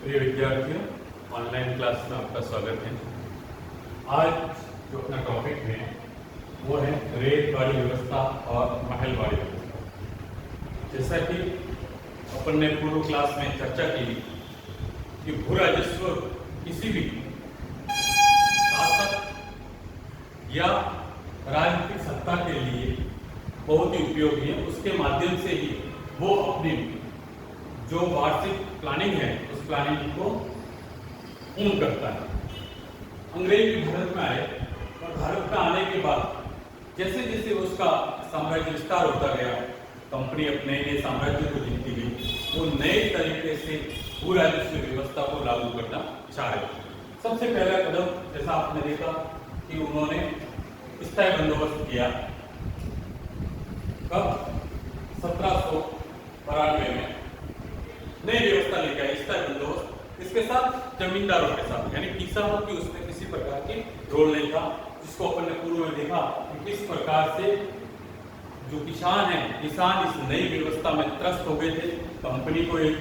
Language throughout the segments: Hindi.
प्रिय विद्यार्थियों, ऑनलाइन क्लास में आपका स्वागत है। आज जो अपना टॉपिक है वो है रेतवाड़ी व्यवस्था और महलवाड़ी व्यवस्था। जैसा कि अपन ने पूर्व क्लास में चर्चा की कि भू राजस्व किसी भी शासक या राजनीतिक सत्ता के लिए बहुत ही उपयोगी है। उसके माध्यम से ही वो अपनी जो वार्षिक प्लानिंग है उस प्लानिंग को पूर्ण करता है। अंग्रेज भी भारत में आए और भारत में आने के बाद जैसे जैसे उसका साम्राज्य विस्तार होता गया, कंपनी अपने नए साम्राज्य को जीतती गई, वो नए तरीके से भू राजस्व व्यवस्था को लागू करना चाह रहे थे। सबसे पहला कदम जैसा आपने देखा कि उन्होंने स्थायी बंदोबस्त किया। कब? 1792 में नई व्यवस्था लेके आई स्थायी बंदोबस्त। इसके साथ जमींदारों के साथ, यानी किसानों की उसमें किसी प्रकार की रोल नहीं था, जिसको अपन ने पूर्व में देखा कि किस प्रकार से जो किसान इस नई व्यवस्था में त्रस्त हो गए थे। कंपनी को एक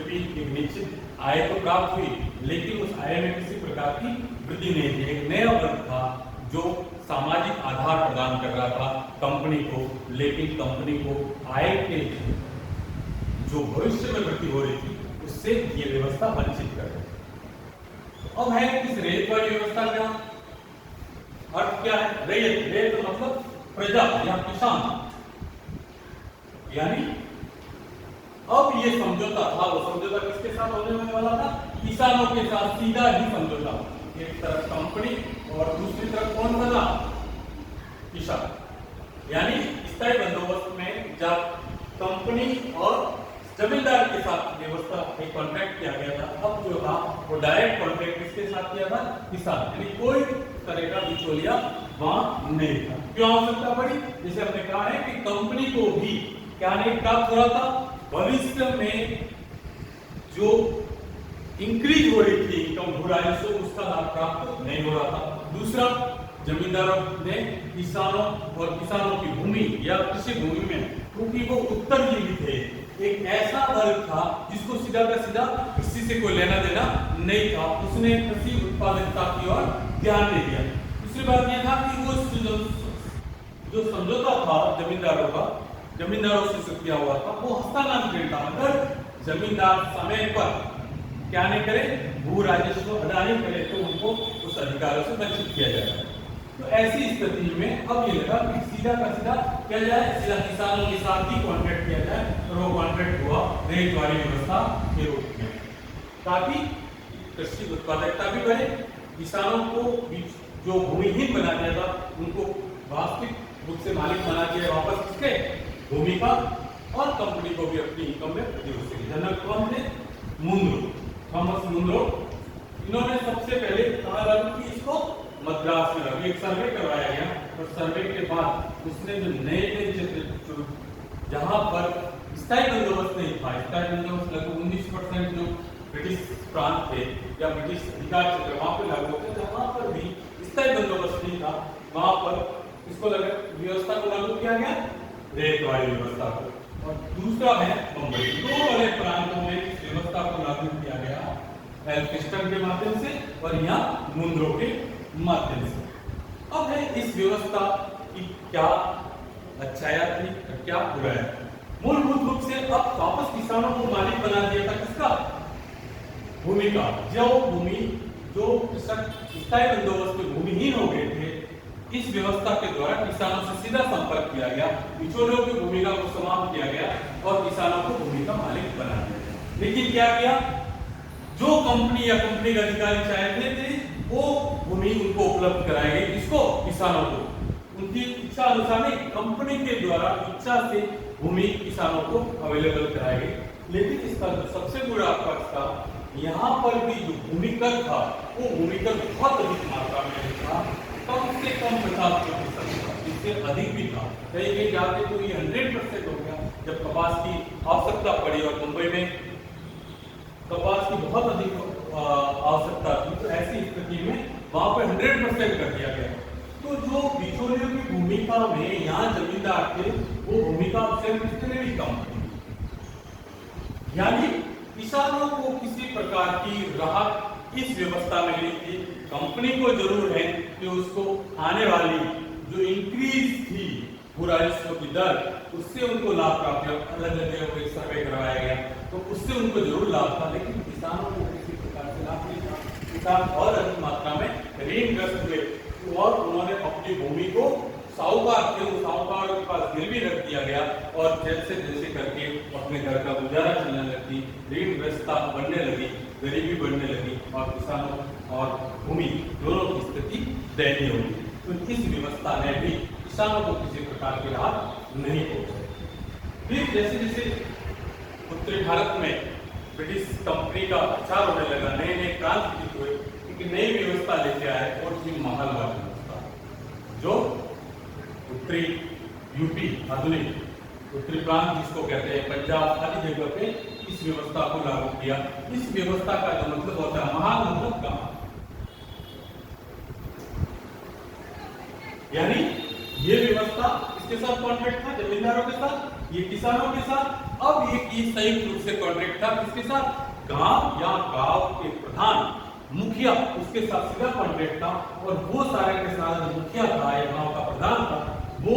निश्चित आय तो प्राप्त हुई, लेकिन उस आय में किसी प्रकार की वृद्धि नहीं थी। एक नया वर्ग था जो सामाजिक आधार प्रदान कर रहा था कंपनी को, लेकिन कंपनी को आय के जो भविष्य में वृद्धि हो रही थी उससे ये व्यवस्था वंचित कर रही है। अब है इस रेतवाड़ी व्यवस्था का अर्थ क्या है? रेत मतलब प्रजा या किसान, यानी अब ये समझौता था, वो समझौता किसके साथ होने वाला था? किसानों के साथ सीधा ही समझौता। एक तरफ कंपनी और दूसरी तरफ कौन बना? किसान। यानी स्थायी बंदोबस्त में जब कंपनी और जमींदार के साथ व्यवस्था एक कॉन्ट्रैक्ट किया गया था, अब जो था वो डायरेक्ट कॉन्ट्रैक्ट किसके साथ किया था? किसान। यानी कोई तरह का बिचौलिया वहां नहीं था। क्यों आवश्यकता पड़ी? जैसे हमने कहा है कि कंपनी को भी क्या नहीं प्राप्त हो रहा था, भविष्य में जो इंक्रीज हो रही थी इनकम भू राजस्व, उसका लाभ प्राप्त नहीं हो रहा था। दूसरा, जमींदारों ने किसानों की भूमि या कृषि भूमि में, क्योंकि वो उत्तरजीवी थे, एक ऐसा वर्ग था जिसको सीधा का सीधा कृषि से कोई लेना देना नहीं था, उसने कृषि उत्पादकता की ओर ध्यान नहीं दिया। दूसरी बात यह था कि वो जो समझौता था जमींदारों से किया हुआ था, वो हस्तांतरण था। अगर जमींदार समय पर क्या नहीं करे, भू राजस्व अदा नहीं करे, तो उनको उस अधिकारों से वंचित किया जाएगा। तो ऐसी स्थिति में अब ये लगा कि सीधा का सीधा किया जाए, सीधा किसानों के साथ ही कॉन्ट्रैक्ट किया जाए, और वो कॉन्ट्रैक्ट हुआ रेतवाड़ी व्यवस्था के रूप में, ताकि कृषि उत्पादकता भी बढ़े, किसानों को जो भूमिहीन बना दिया था उनको वास्तविक रूप से मालिक बना दिया वापस किसके? भूमि का, और कंपनी को भी अपनी इनकम में वृद्धि हो सके। जनरल कौन थे? Munro, Thomas Munro. इन्होंने सबसे पहले कहा लागू की इसको मद्रास में लागू, एक सर्वे करवाया गया, और सर्वे के बाद उसने जो नए क्षेत्र जहां पर स्थायी बंदोबस्त नहीं था, स्थायी बंदोबस्त लगभग 19% जो ब्रिटिश प्रांत थे या ब्रिटिश अधिकार क्षेत्र वहां पर लागू होते, जहां पर भी स्थायी बंदोबस्त नहीं था वहां पर इसको व्यवस्था को लागू किया गया, रेतवाड़ी व्यवस्था को। और दूसरा है बंबई। दो बड़े प्रांतों में इस व्यवस्था को लागू किया गया, एल्फिंस्टन के माध्यम से और यहाँ मुनरो के माध्यम से। अब है इस व्यवस्था की क्या अच्छाया थी और क्या बुराई? मूलभूत रूप से अब वापस किसानों को मालिक बना दिया था किसका? भूमि का। जो कृषक स्थायी बंदोबस्त में भूमिहीन हो गए थे, इस व्यवस्था के द्वारा किसानों से सीधा संपर्क किया गया, बिचौलियों की भूमिका को समाप्त किया गया और किसानों को भूमि का मालिक बना दिया गया। लेकिन क्या किया? जो कंपनी या कंपनी के अधिकारी चाहते थे वो भूमि उनको उपलब्ध कराई गई, किसको? किसानों को। उनकी इच्छा अनुसार नहीं, कंपनी के द्वारा इच्छा से भूमि किसानों को अवेलेबल कराई गई। लेकिन इसका सबसे बुरा पक्ष था, यहाँ पर भी जो भूमि कर था वो भूमि कर बहुत अधिक मात्रा में था, कम से कम 50%, इससे अधिक भी था। कहीं जाके तो ये 100% हो गया। जब कपास की आवश्यकता पड़ी और मुंबई में कपास की बहुत अधिक आवश्यकता थी, तो ऐसी स्थिति में वहां पर 100% कर दिया गया। तो जो बिचौलियों की भूमिका में यहाँ जमींदार थे, वो भूमिका सिर्फ किसने भी कम थी। यानी किसानों को किसी प्रकार की राहत इस व्यवस्था में नहीं थी। कंपनी को जरूर है कि उसको आने वाली जो इंक्रीज थी भू राजस्व की दर, उससे उनको लाभ प्राप्त हुआ। अलग अलग जगह पर सर्वे करवाया गया तो उससे उनको जरूर लाभ था, लेकिन किसानों को किसी प्रकार से लाभ नहीं था। किसान और अधिक मात्रा में ऋणग्रस्त हुए और उन्होंने अपनी भूमि को साहूकार के पास गिरवी रख दिया गया और जैसे जैसे करके अपने घर का गुजारा चलने लगी, ऋणग्रस्तता बढ़ने लगी, गरीबी बढ़ने लगी और किसानों और भूमि दोनों की स्थिति दयनीय हो गई। तो इस व्यवस्था ने भी किसानों को किसी प्रकार की राहत नहीं पहुंचाई। फिर जैसे जैसे उत्तरी भारत में ब्रिटिश कंपनी का प्रचार होने लगा, नए नए क्रांति हुए, एक नई व्यवस्था लेके आए और थी महलवादी व्यवस्था, जो उत्तरी यूपी, आधुनिक उत्तरी प्रांत जिसको कहते हैं, पंजाब आदि जगह पे इस व्यवस्था को लागू किया। इस व्यवस्था का जो मतलब होता है, महल मतलब गांव, यानी ये व्यवस्था इसके साथ कॉन्ट्रैक्ट था जमींदारों के साथ, ये किसानों के साथ। अब ये संयुक्त रूप से कॉन्ट्रैक्ट था किसके साथ, गांव या गांव के प्रधान मुखिया, उसके साथ सीधा कॉन्ट्रैक्ट था। और वो सारे के साथ जो मुखिया था या गांव का प्रधान था, वो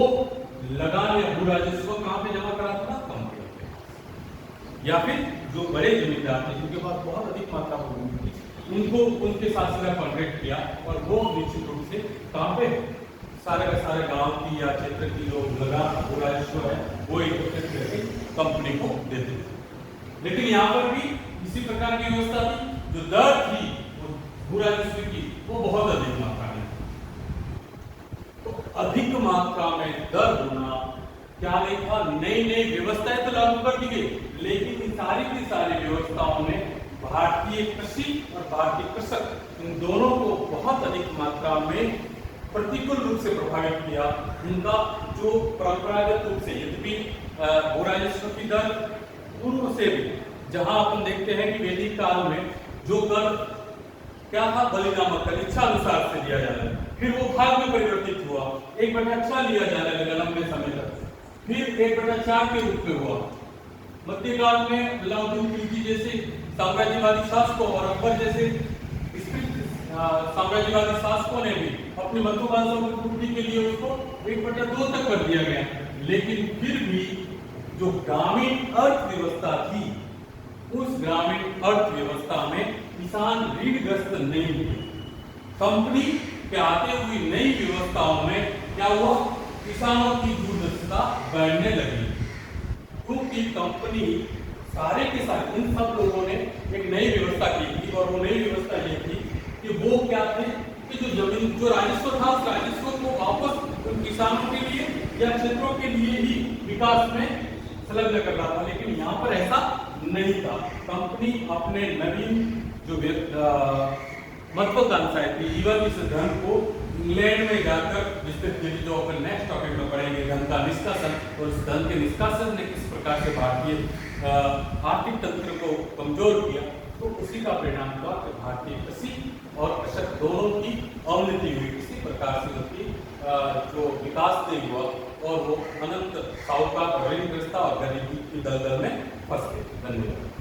लगान या भू राजस्व कहां पे जमा कराता था, कंपनी पे। या फिर जो बड़े जमींदार थे जिनके पास बहुत अधिक मात्रा में भूमि थी, उनको उनके साथ सीधा कॉन्ट्रैक्ट किया और वो निश्चित रूप से कहां पे सारे के सारे गांव की या क्षेत्र की जो लगान भू राजस्व है वो एकत्रित करके कंपनी को देते थे। लेकिन यहाँ पर भी इसी प्रकार की व्यवस्था थी, जो दर थी भू राजस्व की वो बहुत अधिक मात्रा में। तो अधिक मात्रा में दर होना क्या नहीं था, नई नई व्यवस्थाएं तो लागू कर दी गई, लेकिन इन सारी की सारी व्यवस्थाओं ने भारतीय कृषि और भारतीय कृषक इन दोनों को बहुत अधिक मात्रा में प्रतिकूल रूप से प्रभावित किया। उनका जो परंपरागत रूप से यद्यपि भू राजस्व की दर पूर्व से भी, जहां अपन देखते हैं कि वैदिक काल में जो कर क्या था, बलि नामक कर इच्छा अनुसार से दिया जाता है, फिर वो भाग में परिवर्तित हुआ, 1/4 लिया जाने लगा लंबे समय तक, फिर 1/4 के रूप में हुआ। मध्यकाल में अलाउद्दीन खिलजी जैसे साम्राज्यवादी शासकों और अकबर जैसे साम्राज्यवादी शासकों ने भी अपनी महत्वाकांक्षाओं की पूर्ति के लिए उसको 1/2 तक कर दिया गया। लेकिन फिर भी जो ग्रामीण अर्थव्यवस्था थी, उस ग्रामीण अर्थव्यवस्था में किसान ऋणग्रस्त नहीं हुए। कंपनी के आते हुई नई व्यवस्थाओं में क्या हुआ, किसानों की दुर्दशा बढ़ने लगी, क्योंकि कंपनी सारे के सारे इन सब लोगों ने एक नई व्यवस्था की थी। और वो नई व्यवस्था ये थी कि वो क्या थे कि जो राजस्व था, उस राजस्व को वापस उन किसानों के लिए या क्षेत्रों के लिए ही विकास में संलग्न कर रहा था। लेकिन यहाँ पर ऐसा नहीं था। कंपनी अपने नवीन जो महत्वाकांक्षाएं थी, इवन इस धन को इंग्लैंड में जाकर विस्तृत, जो अपन नेक्स्ट टॉपिक में पढ़ेंगे, धन का निष्कासन, और इस धन के निष्कासन ने किस प्रकार से भारतीय आर्थिक तंत्र को कमजोर किया, तो उसी का परिणाम हुआ कि भारतीय कृषि और कृषक दोनों की अवनति हुई। किसी प्रकार से उनकी जो विकास नहीं हुआ और वो अनंत साहूकार, ऋणग्रस्तता और गरीबी की दलदल में फंस गए। धन्यवाद।